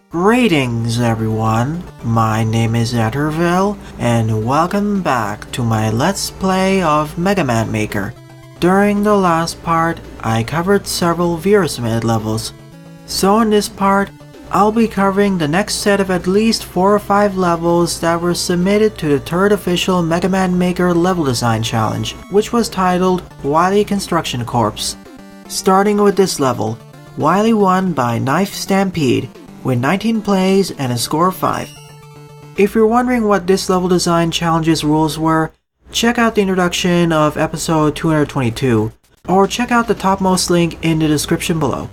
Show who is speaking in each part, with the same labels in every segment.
Speaker 1: Greetings everyone, my name is Etterville, and welcome back to my Let's Play of Mega Man Maker. During the last part, I covered several viewer submitted levels. So in this part, I'll be covering the next set of at least 4 or 5 levels that were submitted to the 3rd official Mega Man Maker Level Design Challenge, which was titled Wily Construction Corps. Starting with this level, Wily Won by Knifestampede, with 19 plays and a score of 5. If you're wondering what this level design challenge's rules were, check out the introduction of episode 222, or check out the topmost link in the description below.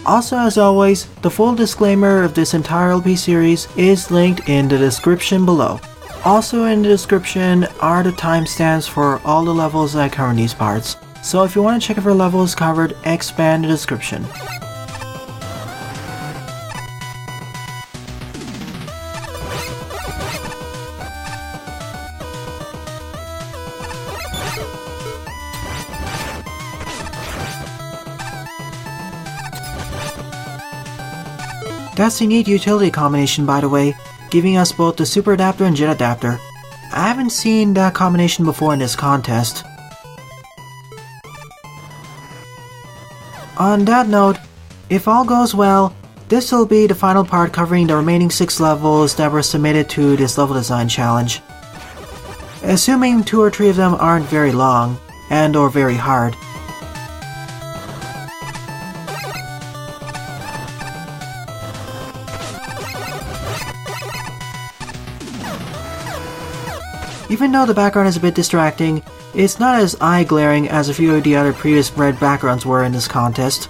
Speaker 1: Also, as always, the full disclaimer of this entire LP series is linked in the description below. Also in the description are the timestamps for all the levels I cover in these parts, so if you want to check if a level is covered, expand the description. That's a neat utility combination, by the way, giving us both the Super Adapter and Jet Adapter. I haven't seen that combination before in this contest. On that note, if all goes well, this will be the final part covering the remaining 6 levels that were submitted to this level design challenge. Assuming 2 or 3 of them aren't very long, and or very hard. Even though the background is a bit distracting, it's not as eye-glaring as a few of the other previous red backgrounds were in this contest.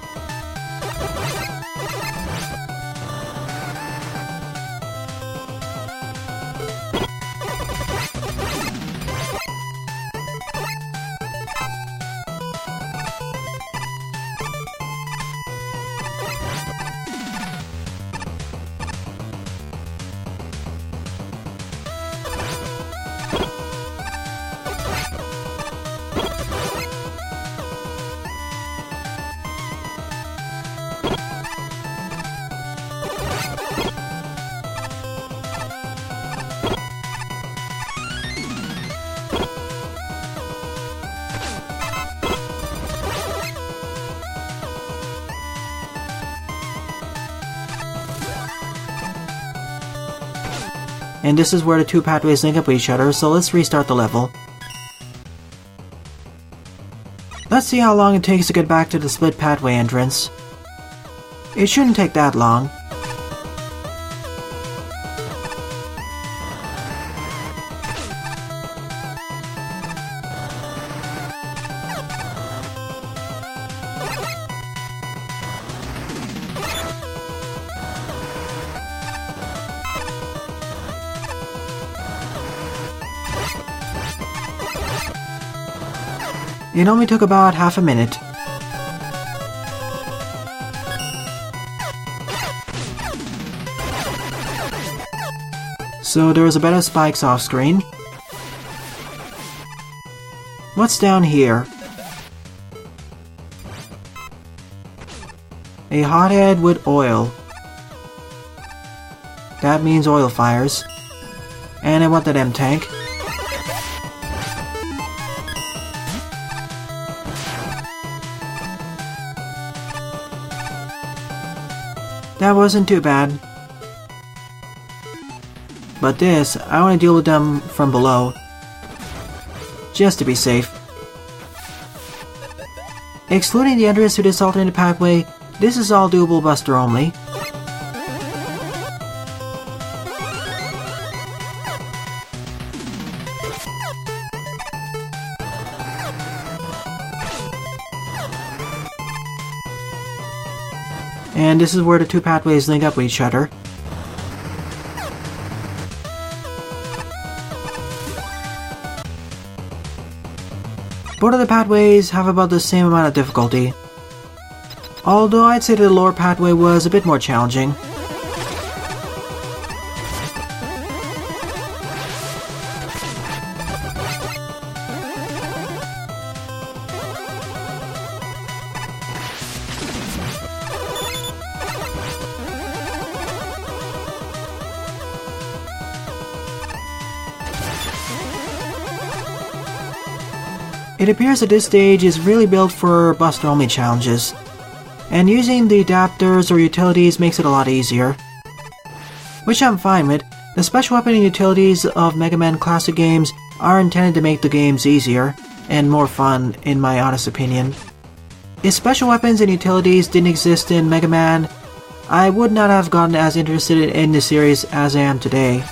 Speaker 1: And this is where the 2 pathways link up with each other, so let's restart the level. Let's see how long it takes to get back to the split pathway entrance. It shouldn't take that long. It only took about half a minute. So there was a bed of spikes off screen. What's down here? A hothead with oil. That means oil fires. And I want that M tank. That wasn't too bad. But this, I want to deal with them from below. Just to be safe. Excluding the entrance to this alternate pathway, this is all doable buster only. And this is where the 2 pathways link up with each other. Both of the pathways have about the same amount of difficulty. Although I'd say the lower pathway was a bit more challenging. It appears that this stage is really built for Buster-only challenges, and using the adapters or utilities makes it a lot easier. Which I'm fine with. The special weapon and utilities of Mega Man classic games are intended to make the games easier, and more fun, in my honest opinion. If special weapons and utilities didn't exist in Mega Man, I would not have gotten as interested in the series as I am today.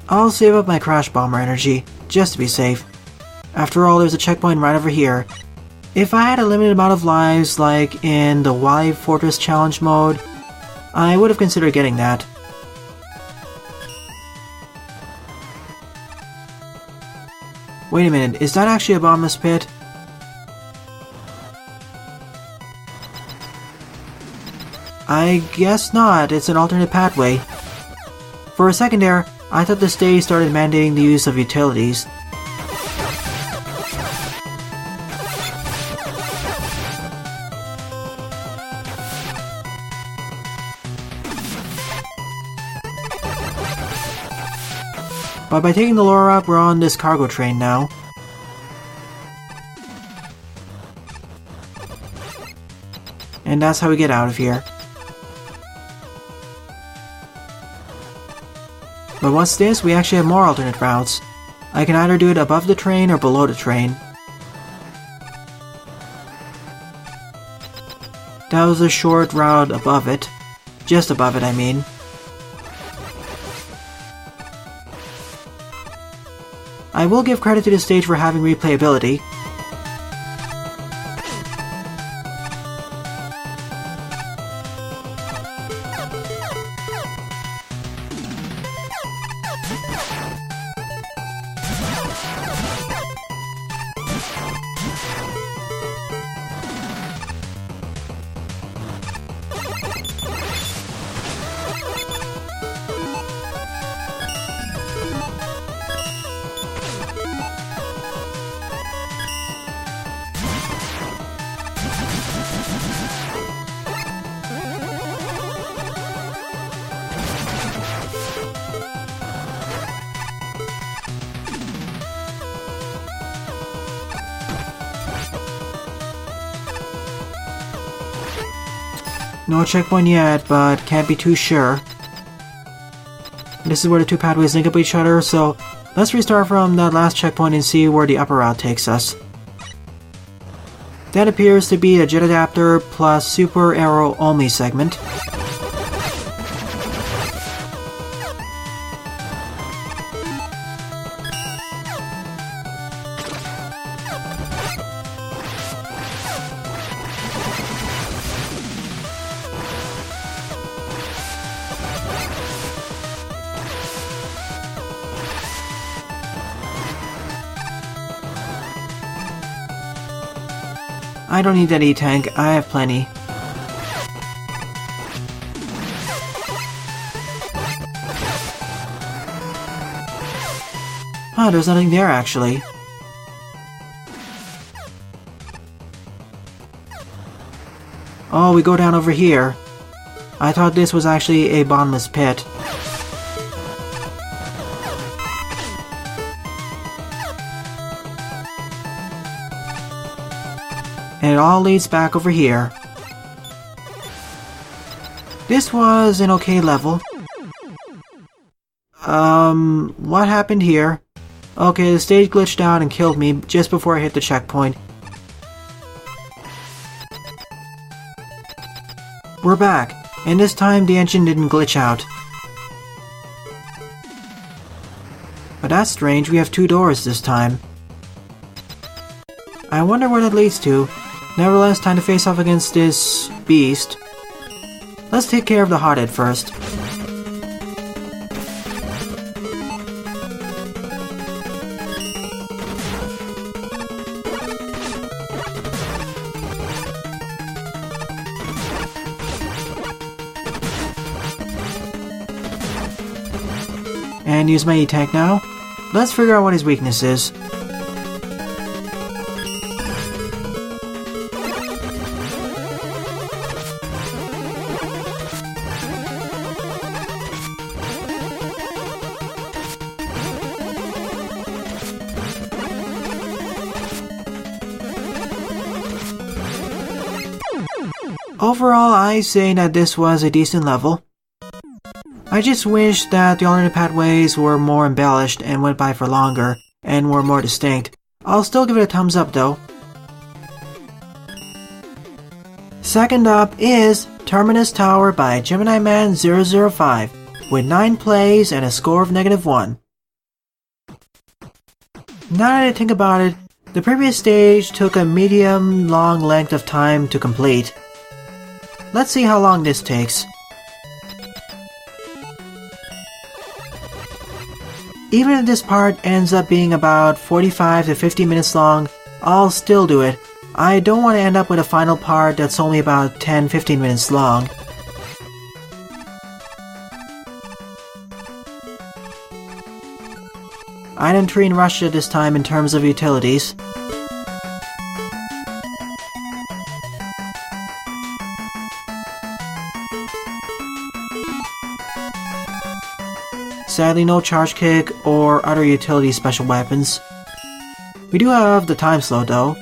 Speaker 1: I'll save up my Crash Bomber energy, just to be safe. After all, there's a checkpoint right over here. If I had a limited amount of lives, like in the Wily Fortress challenge mode, I would have considered getting that. Wait a minute, is that actually a bottomless pit? I guess not, it's an alternate pathway. For a second there, I thought the stage started mandating the use of utilities. But by taking the lure up, we're on this cargo train now. And that's how we get out of here. But what's this? We actually have more alternate routes. I can either do it above the train or below the train. That was a short route above it. Just above it, I mean. I will give credit to this stage for having replayability. No checkpoint yet, but can't be too sure. This is where the two pathways link up with each other, so let's restart from that last checkpoint and see where the upper route takes us. That appears to be a jet adapter plus super arrow only segment. I don't need that E-tank, I have plenty. Huh, there's nothing there actually. Oh, we go down over here. I thought this was actually a bottomless pit. And it all leads back over here. This was an okay level. What happened here? Okay, the stage glitched out and killed me just before I hit the checkpoint. We're back, and this time the engine didn't glitch out. But that's strange, we have two doors this time. I wonder where that leads to. Nevertheless, time to face off against this beast. Let's take care of the hothead first. and use my E-Tank now. Let's figure out what his weakness is. Overall, I say that this was a decent level. I just wish that the alternate pathways were more embellished and went by for longer, and were more distinct. I'll still give it a thumbs up though. Second up is Terminus Tower by Gemini Man 005, with 9 plays and a score of -1. Now that I think about it, the previous stage took a medium-long length of time to complete. Let's see how long this takes. Even if this part ends up being about 45 to 50 minutes long, I'll still do it. I don't want to end up with a final part that's only about 10-15 minutes long. Item 3 in Russia this time in terms of utilities. Sadly, no charge kick or other utility special weapons. We do have the time slot though.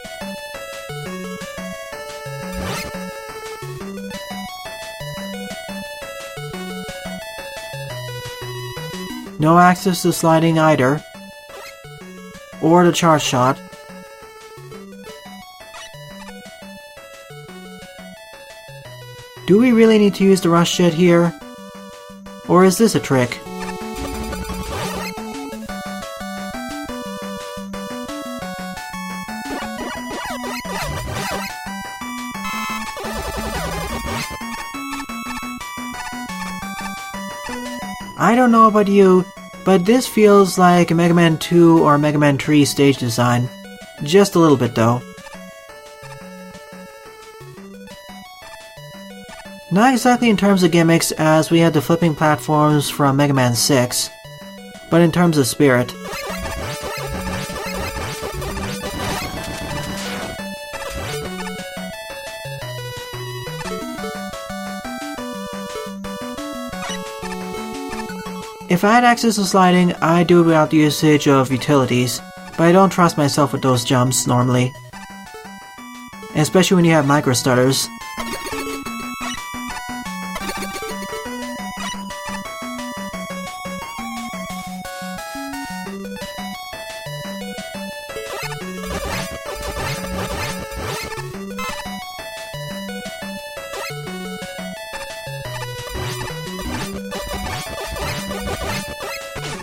Speaker 1: No access to sliding either, or the charge shot. Do we really need to use the rush jet here? Or is this a trick? I don't know about you, but this feels like a Mega Man 2 or Mega Man 3 stage design. Just a little bit though. Not exactly in terms of gimmicks, as we had the flipping platforms from Mega Man 6, but in terms of spirit. If I had access to sliding, I'd do it without the usage of utilities, but I don't trust myself with those jumps normally. Especially when you have micro stutters.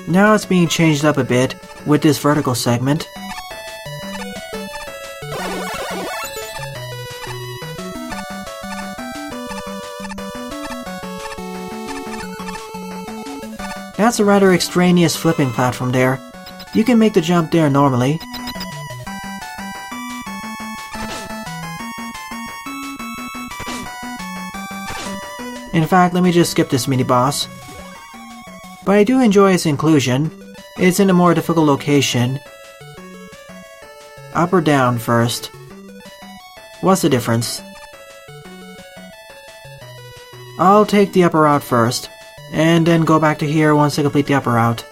Speaker 1: Now it's being changed up a bit with this vertical segment. That's a rather extraneous flipping platform there. You can make the jump there normally. In fact, let me just skip this mini-boss. But I do enjoy its inclusion. It's in a more difficult location. Up or down first? What's the difference? I'll take the upper route first, and then go back to here once I complete the upper route.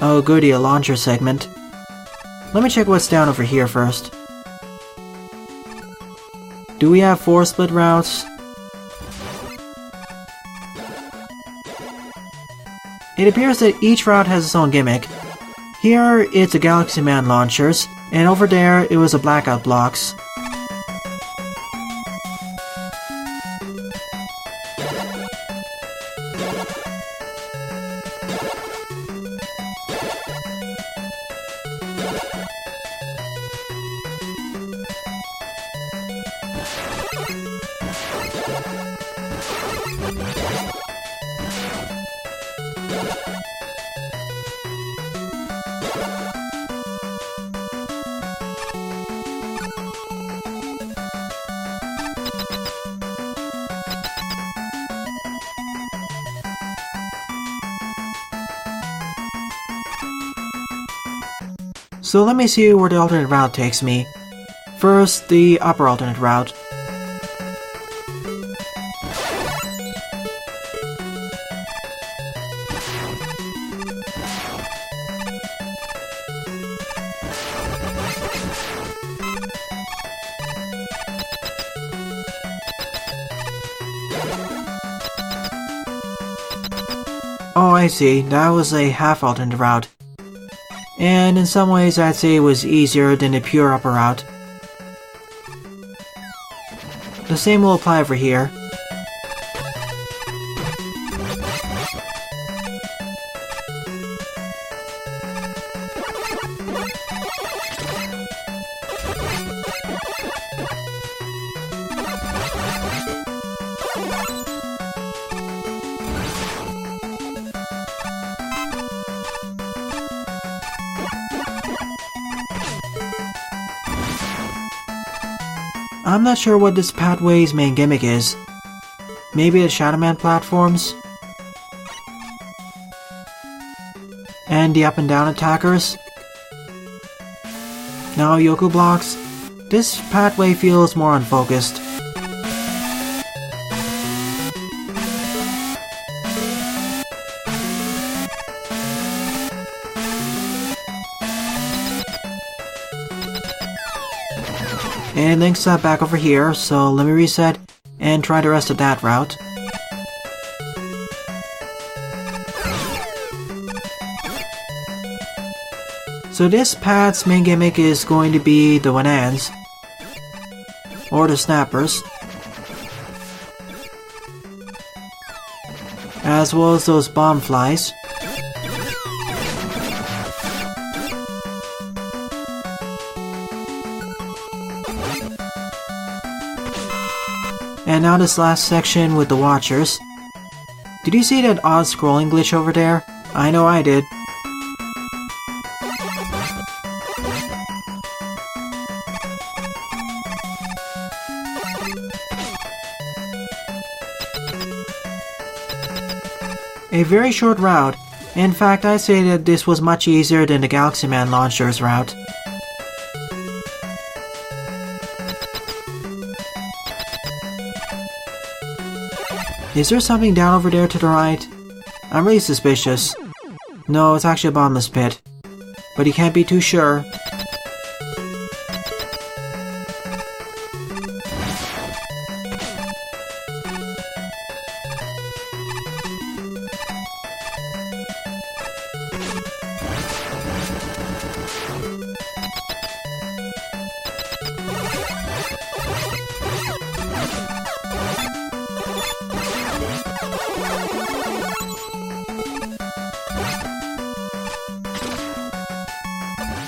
Speaker 1: Oh goody, a launcher segment. Let me check what's down over here first. Do we have 4 split routes? It appears that each route has its own gimmick. Here, it's a Galaxy Man launchers, and over there, it was a blackout blocks. So let me see where the alternate route takes me. First, the upper alternate route. Oh, I see. That was a half alternate route. And in some ways I'd say it was easier than the pure upper route. The same will apply over here. I'm not sure what this pathway's main gimmick is. Maybe the Shadow Man platforms? And the up and down attackers? Now Yoku blocks? This pathway feels more unfocused. And it links that back over here, so let me reset and try the rest of that route. So this path's main gimmick is going to be the Wanans, or the Snappers, as well as those bomb flies. And now this last section with the Watchers. Did you see that odd scrolling glitch over there? I know I did. A very short route. In fact, I'd say that this was much easier than the Galaxy Man launcher's route. Is there something down over there to the right? I'm really suspicious. No, it's actually a bottomless pit. But you can't be too sure.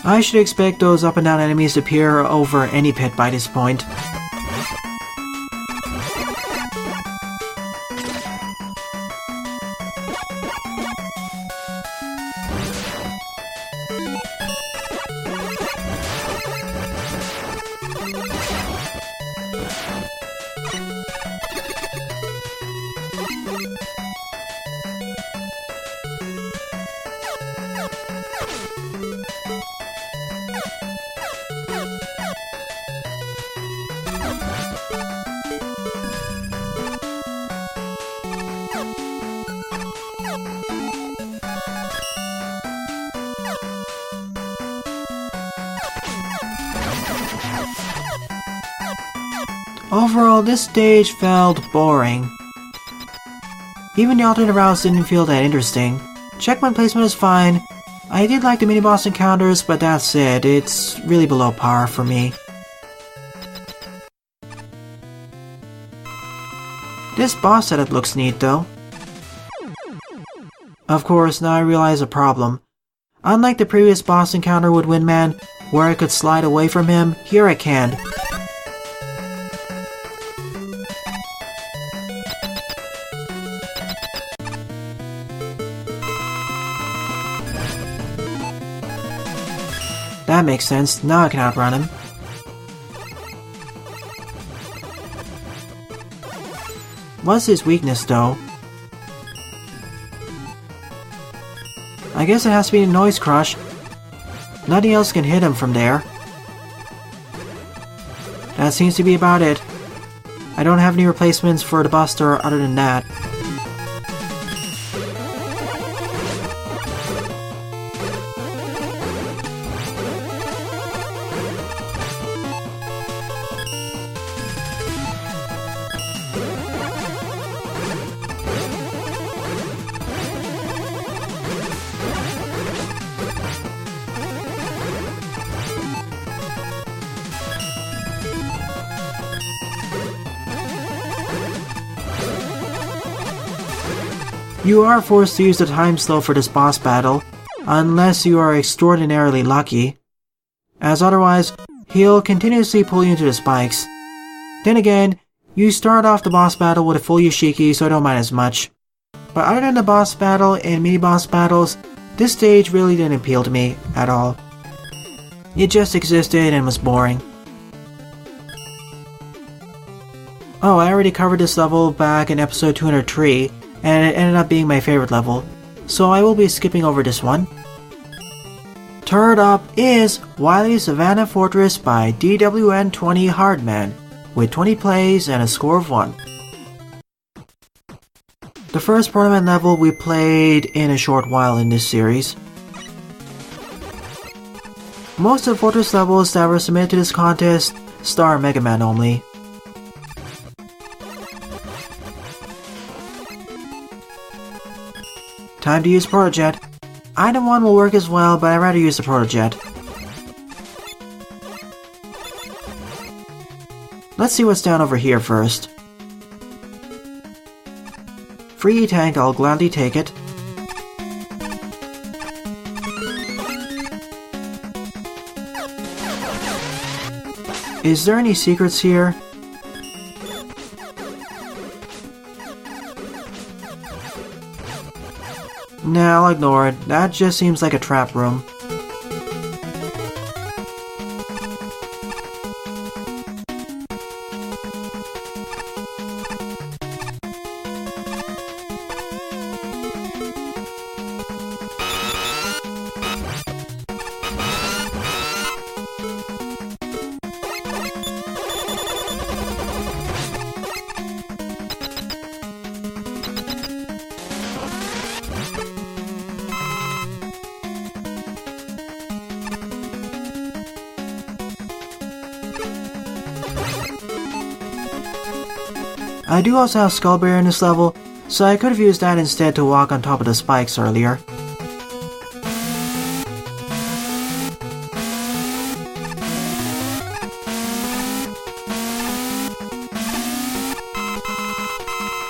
Speaker 1: I should expect those up and down enemies to appear over any pit by this point. Overall, this stage felt boring. Even the alternate routes didn't feel that interesting. Checkpoint placement is fine. I did like the mini-boss encounters, but that's it. It's really below par for me. This boss setup looks neat though. Of course, now I realize a problem. Unlike the previous boss encounter with Windman, where I could slide away from him, here I can't. That makes sense, now I can outrun him. What's his weakness though? I guess it has to be a noise crush. Nothing else can hit him from there. That seems to be about it. I don't have any replacements for the Buster other than that. You are forced to use the time slow for this boss battle, unless you are extraordinarily lucky, as otherwise, he'll continuously pull you into the spikes. Then again, you start off the boss battle with a full Yoshiki, so I don't mind as much. But other than the boss battle and mini-boss battles, this stage really didn't appeal to me at all. It just existed and was boring. Oh, I already covered this level back in episode 203, and it ended up being my favorite level, so I will be skipping over this one. Third up is Wily Savanna Fortress by DWN20 HardMan, with 20 plays and a score of 1. The first tournament level we played in a short while in this series. Most of the Fortress levels that were submitted to this contest star Mega Man only. Time to use Protojet. Either one will work as well, but I'd rather use the Protojet. Let's see what's down over here first. Free E-Tank, I'll gladly take it. Is there any secrets here? Nah, I'll ignore it. That just seems like a trap room. I do also have Skull Barrier in this level, so I could have used that instead to walk on top of the spikes earlier.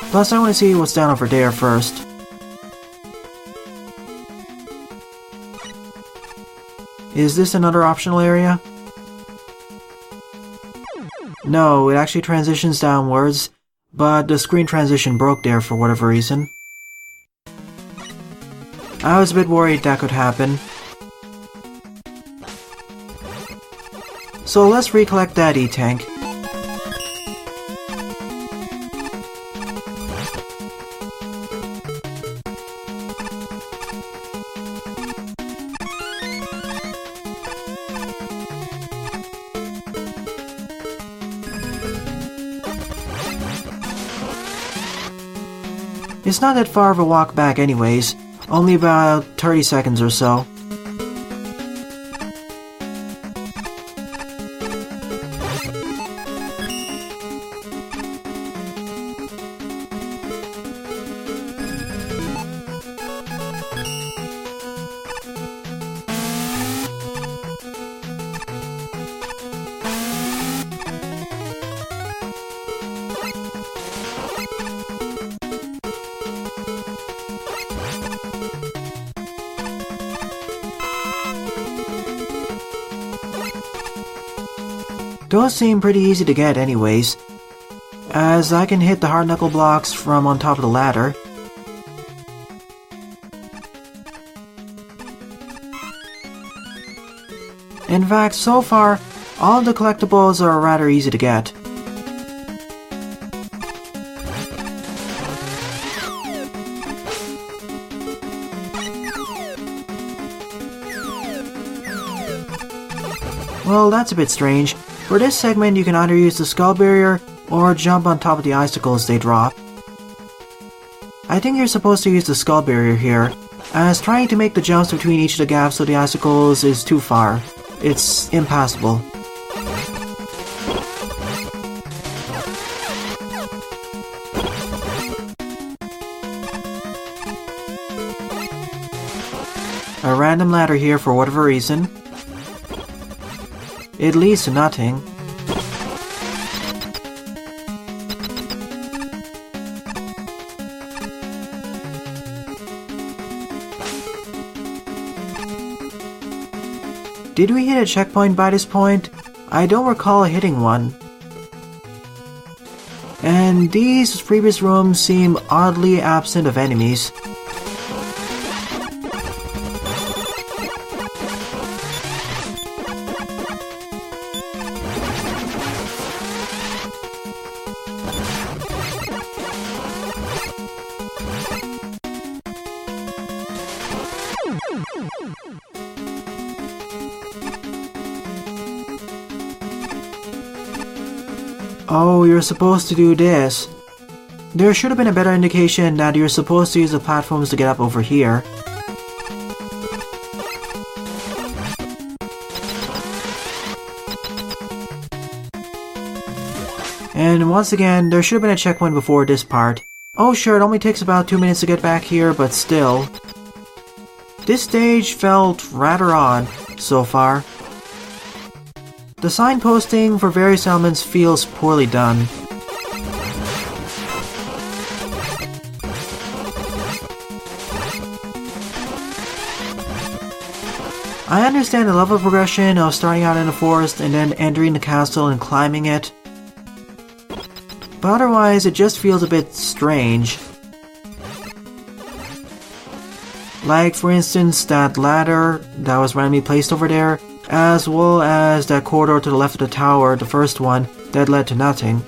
Speaker 1: Plus I want to see what's down over there first. Is this another optional area? No, it actually transitions downwards. But the screen transition broke there for whatever reason. I was a bit worried that could happen. So let's recollect that E-Tank. It's not that far of a walk back anyways, only about 30 seconds or so. Those seem pretty easy to get anyways, as I can hit the hard knuckle blocks from on top of the ladder. In fact, so far, all the collectibles are rather easy to get. Well, that's a bit strange. For this segment, you can either use the skull barrier or jump on top of the icicles they drop. I think you're supposed to use the skull barrier here, as trying to make the jumps between each of the gaps of the icicles is too far. It's impassable. A random ladder here for whatever reason. It leads to nothing. Did we hit a checkpoint by this point? I don't recall hitting one. And these previous rooms seem oddly absent of enemies. Oh, you're supposed to do this. There should have been a better indication that you're supposed to use the platforms to get up over here. And once again, there should have been a checkpoint before this part. Oh sure, it only takes about 2 minutes to get back here, but still. This stage felt rather odd so far. The signposting for various elements feels poorly done. I understand the level progression of starting out in the forest and then entering the castle and climbing it, but otherwise it just feels a bit strange. Like for instance that ladder that was randomly placed over there, as well as that corridor to the left of the tower, the first one, that led to nothing.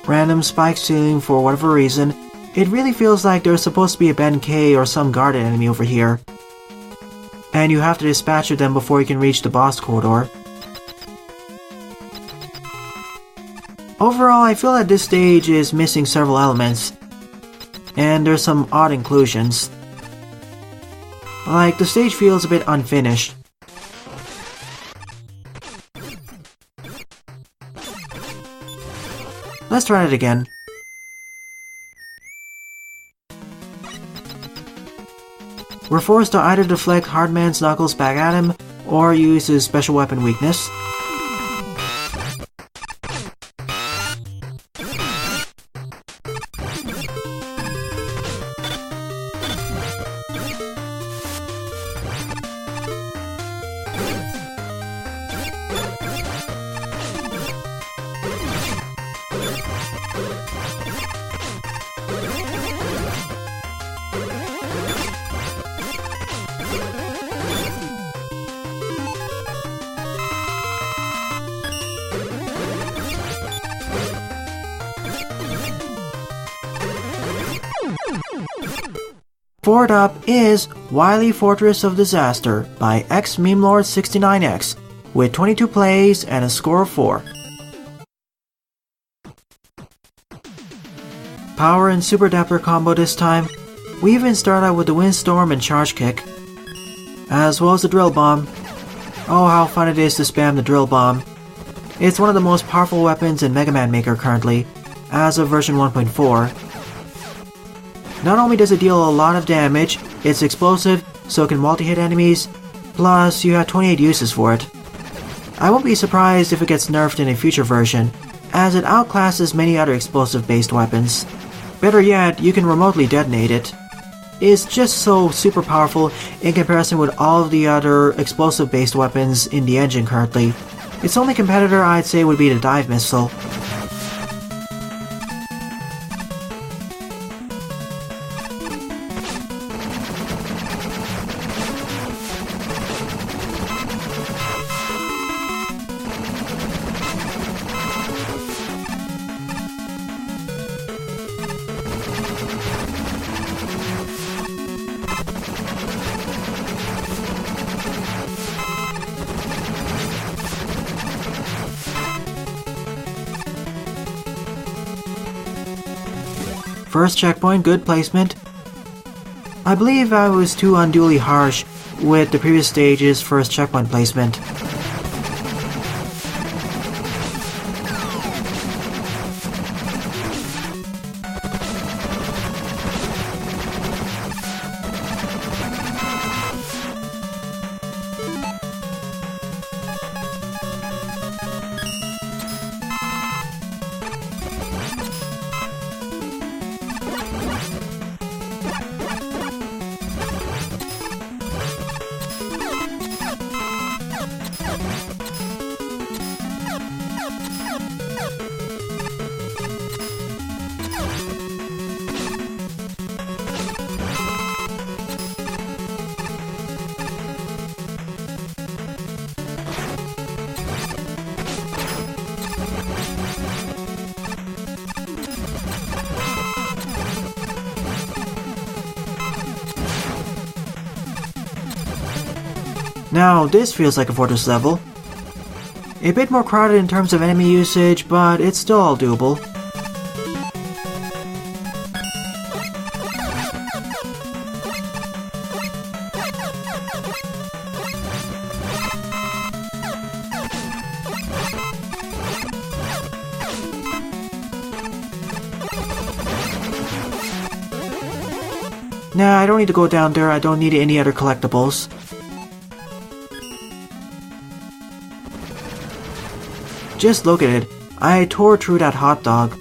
Speaker 1: Random spike ceiling for whatever reason. It really feels like there's supposed to be a Ben K or some guarded enemy over here. And you have to dispatch of them before you can reach the boss corridor. Overall, I feel that this stage is missing several elements. And there's some odd inclusions. Like, the stage feels a bit unfinished. Let's try it again. We're forced to either deflect HardMan's knuckles back at him, or use his special weapon weakness. Fourth up is Wily Fortress of Disaster by xMemeLord69x with 22 plays and a score of 4. Power and Super Dapper combo this time. We even start out with the Windstorm and Charge Kick. as well as the drill bomb. Oh, how fun it is to spam the drill bomb. It's one of the most powerful weapons in Mega Man Maker currently, as of version 1.4. Not only does it deal a lot of damage, it's explosive, so it can multi-hit enemies, plus you have 28 uses for it. I won't be surprised if it gets nerfed in a future version, as it outclasses many other explosive-based weapons. Better yet, you can remotely detonate it. It's just so super powerful in comparison with all of the other explosive-based weapons in the engine currently. Its only competitor I'd say would be the dive missile. First checkpoint, good placement. I believe I was too unduly harsh with the previous stage's first checkpoint placement. Now, this feels like a fortress level. A bit more crowded in terms of enemy usage, but it's still all doable. Nah, I don't need to go down there, I don't need any other collectibles. Just look at it, I tore through that hot dog.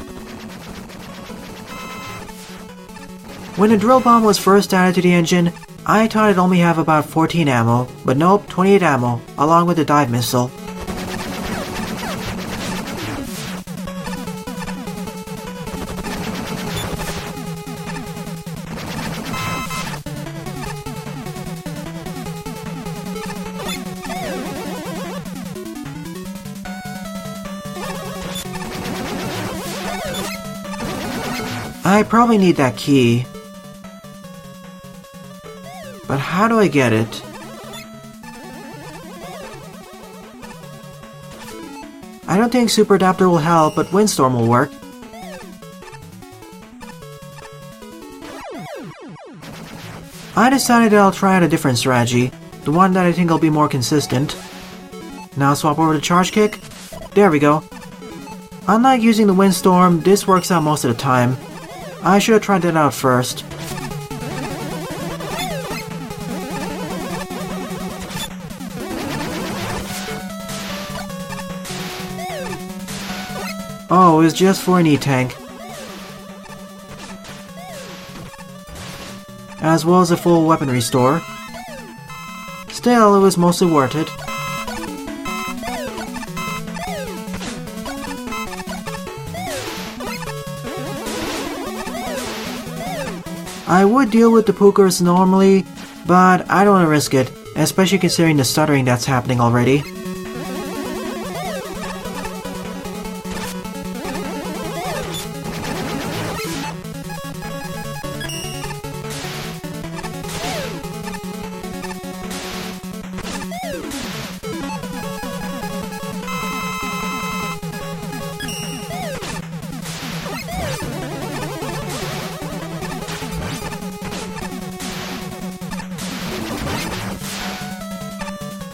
Speaker 1: When the drill bomb was first added to the engine, I thought it'd only have about 14 ammo, but nope, 28 ammo, along with the dive missile. I probably need that key. But how do I get it? I don't think Super Adapter will help, but Windstorm will work. I decided that I'll try out a different strategy, the one that I think will be more consistent. Now swap over to Charge Kick. There we go. Unlike using the Windstorm, this works out most of the time. I should have tried that out first. Oh, it was just for an E-Tank. As well as a full weapon restore. Still, it was mostly worth it. I would deal with the Pookers normally, but I don't want to risk it, especially considering the stuttering that's happening already.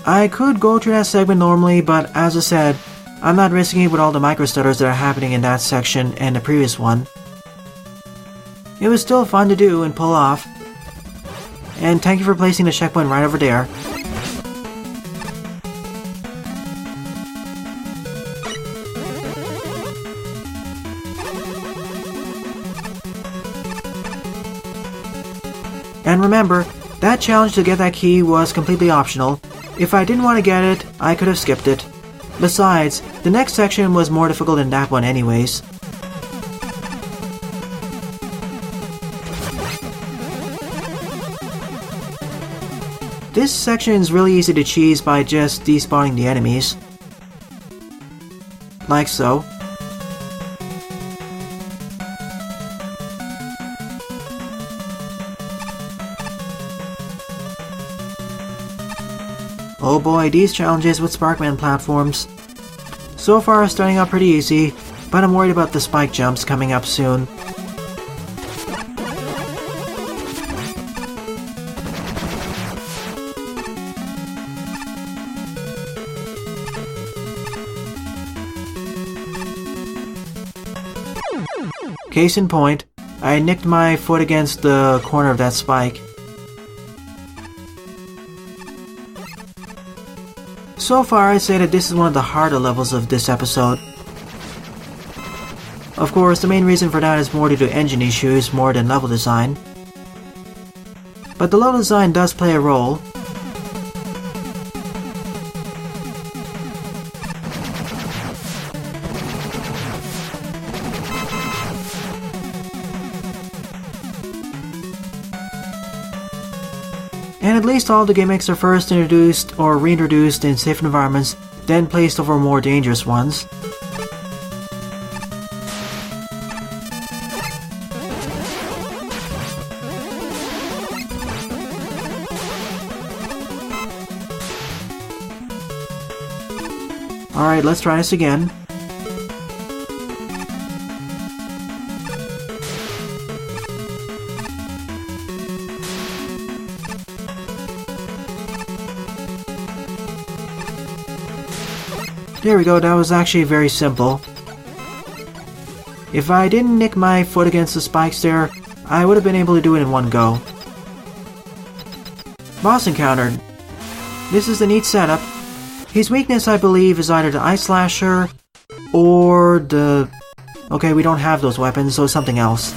Speaker 1: I could go through that segment normally, but as I said, I'm not risking it with all the micro stutters that are happening in that section and the previous one. It was still fun to do and pull off. And thank you for placing the checkpoint right over there. And remember, that challenge to get that key was completely optional. If I didn't want to get it, I could have skipped it. Besides, the next section was more difficult than that one anyways. This section is really easy to cheese by just despawning the enemies. Like so. Oh boy, these challenges with Sparkman platforms. So far starting out pretty easy, but I'm worried about the spike jumps coming up soon. Case in point, I nicked my foot against the corner of that spike. So far, I'd say that this is one of the harder levels of this episode. Of course, the main reason for that is more due to engine issues more than level design. But the level design does play a role. And at least all the gimmicks are first introduced or reintroduced in safe environments, then placed over more dangerous ones. Alright, let's try this again. There we go, that was actually very simple. If I didn't nick my foot against the spikes there, I would have been able to do it in one go. Boss encountered. This is a neat setup. His weakness, I believe, is either the Ice Slasher or the... Okay, we don't have those weapons, so something else.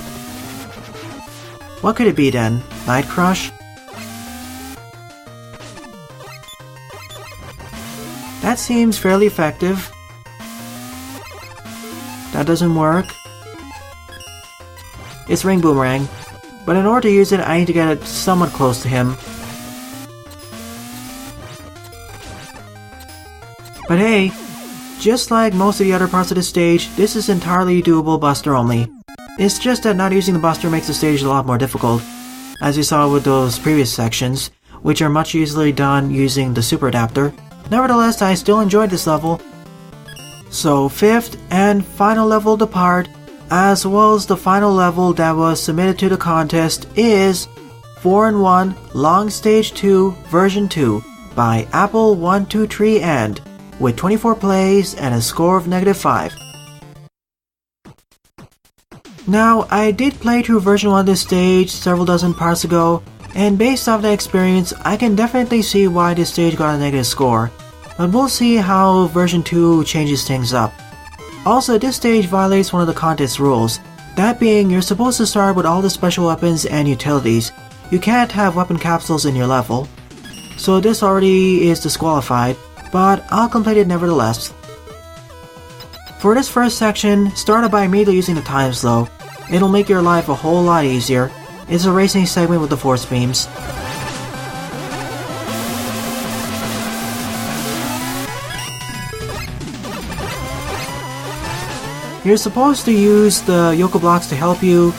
Speaker 1: What could it be then? Night Crush? That seems fairly effective. That doesn't work. It's Ring Boomerang, but in order to use it, I need to get it somewhat close to him. But hey, just like most of the other parts of the stage, this is entirely doable Buster only. It's just that not using the Buster makes the stage a lot more difficult, as you saw with those previous sections, which are much easily done using the Super Adapter. Nevertheless, I still enjoyed this level. So, fifth and final level to part, as well as the final level that was submitted to the contest, is 4-in-1 Long Stage 2 Version 2 by Apple123 and with 24 plays and a score of -5. Now, I did play through version 1 of this stage several dozen parts ago, and based off that experience, I can definitely see why this stage got a negative score, but we'll see how version 2 changes things up. Also, this stage violates one of the contest rules, that being you're supposed to start with all the special weapons and utilities. You can't have weapon capsules in your level, so this already is disqualified, but I'll complete it nevertheless. For this first section, start out by immediately using the time slow. It'll make your life a whole lot easier. It's a racing segment with the force beams. You're supposed to use the Yoko blocks to help you,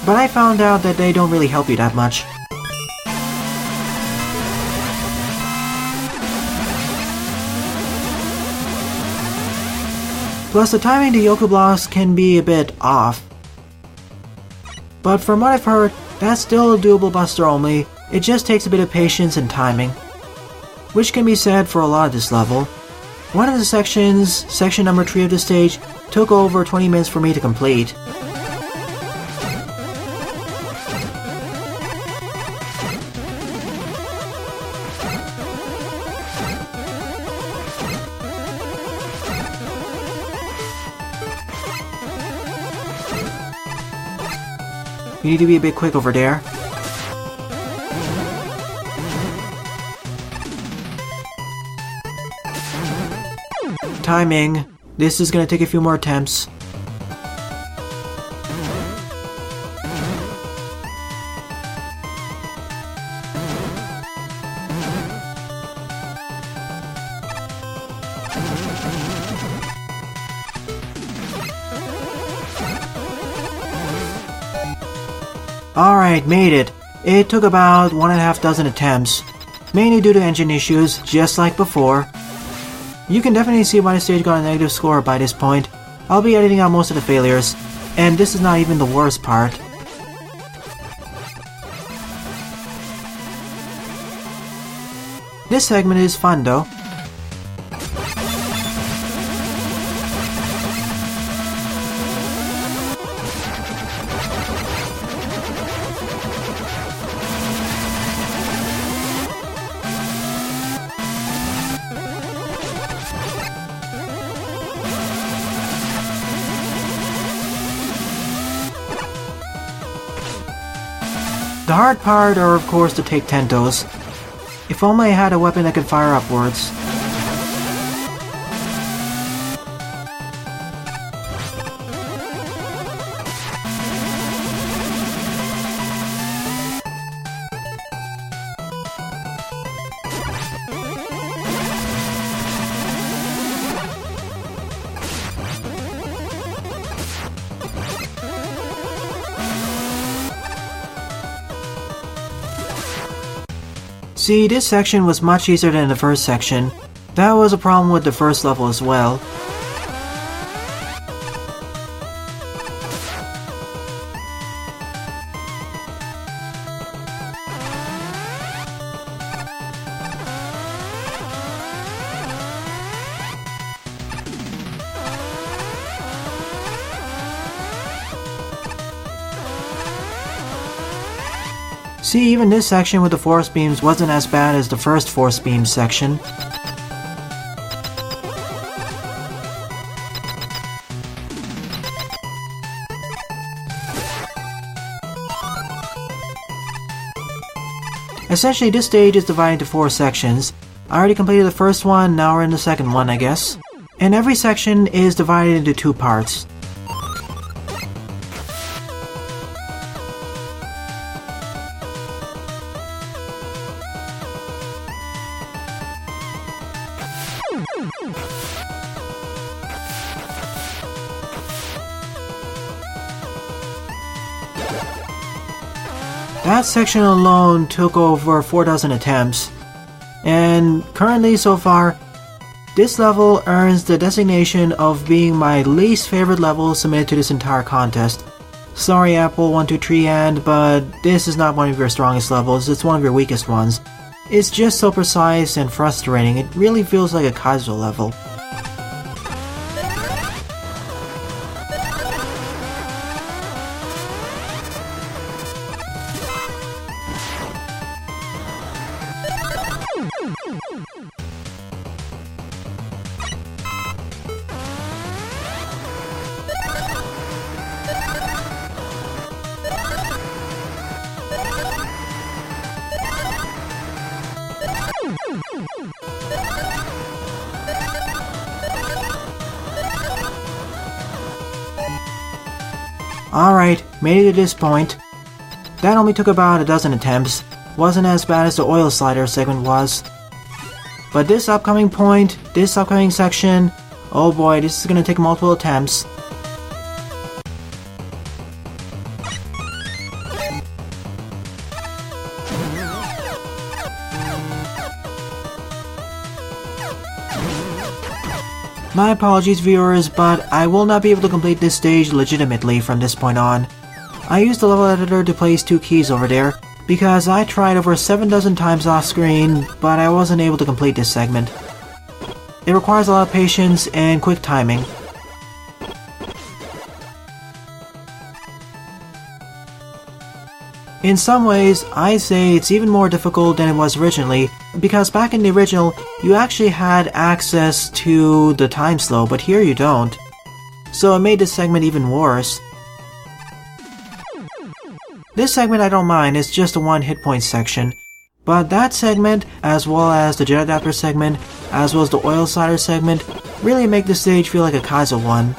Speaker 1: but I found out that they don't really help you that much. Plus, the timing of the Yoko blocks can be a bit off. But from what I've heard, that's still a doable Buster only. It just takes a bit of patience and timing. which can be said for a lot of this level. One of the sections, section number 3 of the stage, took over 20 minutes for me to complete. You need to be a bit quick over there. Timing. This is gonna take a few more attempts. Alright, made it. It took about 1.5 dozen attempts, mainly due to engine issues, just like before. You can definitely see why the stage got a negative score by this point. I'll be editing out most of the failures, and this is not even the worst part. This segment is fun though. The hard part are of course to take tentos. If only I had a weapon that could fire upwards. See, this section was much easier than the first section. That was a problem with the first level as well. See, even this section with the force beams wasn't as bad as the first force beam section. Essentially, this stage is divided into 4 sections. I already completed the first one, now we're in the second one, I guess. And every section is divided into 2 parts. That section alone took over 4 dozen attempts, and currently so far, this level earns the designation of being my least favorite level submitted to this entire contest. Sorry Apple123 but this is not one of your strongest levels, it's one of your weakest ones. It's just so precise and frustrating, it really feels like a casual level. Alright, made it to this point. That only took about a dozen attempts. Wasn't as bad as the oil slider segment was. But this upcoming point, this upcoming section, oh boy, this is gonna take multiple attempts. My apologies viewers, but I will not be able to complete this stage legitimately from this point on. I used the level editor to place 2 keys over there, because I tried over 7 dozen times off screen, but I wasn't able to complete this segment. It requires a lot of patience and quick timing. In some ways, I'd say it's even more difficult than it was originally, because back in the original, you actually had access to the time slow, but here you don't. So it made this segment even worse. This segment I don't mind, it's just a 1 hit point section. But that segment, as well as the jet adapter segment, as well as the oil slider segment, really make the stage feel like a Kaizo one.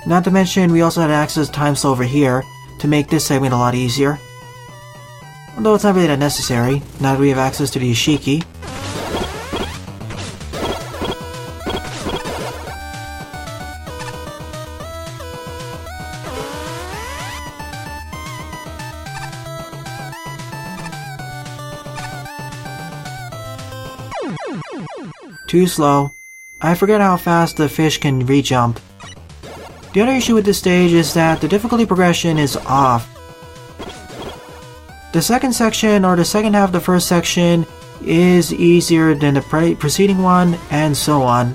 Speaker 1: Not to mention, we also had access to time slow over here to make this segment a lot easier. Although it's not really that necessary, now that we have access to the Ishiki. Too slow. I forget how fast the fish can re-jump. The other issue with this stage is that the difficulty progression is off. The second section, or the second half of the first section, is easier than the preceding one, and so on.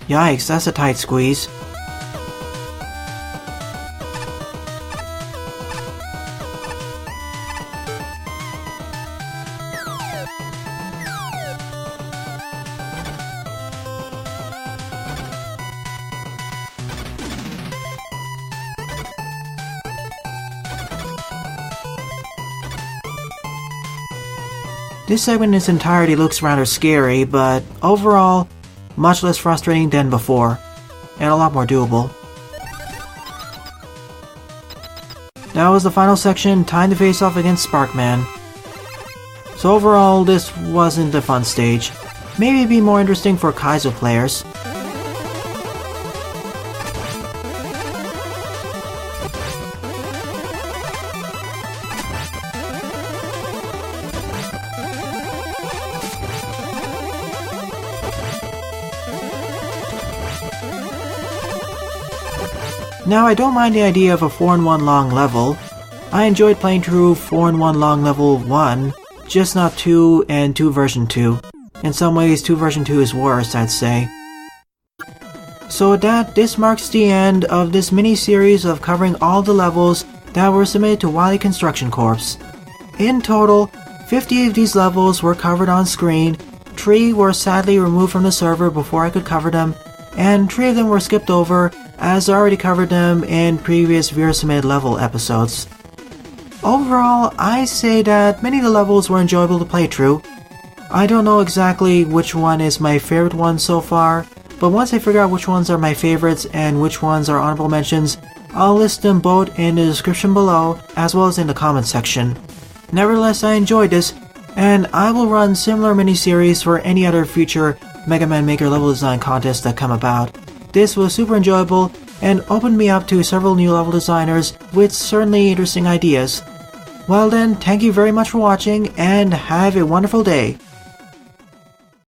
Speaker 1: Yikes, that's a tight squeeze. This segment in its entirety looks rather scary, but overall, much less frustrating than before, and a lot more doable. Now is the final section, time to face off against Sparkman. So overall, this wasn't a fun stage. Maybe it'd be more interesting for Kaizo players. Now, I don't mind the idea of a 4-in-1 long level. I enjoyed playing through 4-in-1 long level 1, just not 2 and 2 version 2. In some ways, 2 version 2 is worse, I'd say. So with that, this marks the end of this mini-series of covering all the levels that were submitted to Wily Construction Corps. In total, 50 of these levels were covered on screen, 3 were sadly removed from the server before I could cover them, and 3 of them were skipped over, as I already covered them in previous viewer submitted level episodes. Overall, I say that many of the levels were enjoyable to play through. I don't know exactly which one is my favorite one so far, but once I figure out which ones are my favorites and which ones are honorable mentions, I'll list them both in the description below as well as in the comments section. Nevertheless, I enjoyed this, and I will run similar mini-series for any other future Mega Man Maker level design contests that come about. This was super enjoyable and opened me up to several new level designers with certainly interesting ideas. Well then, thank you very much for watching and have a wonderful day.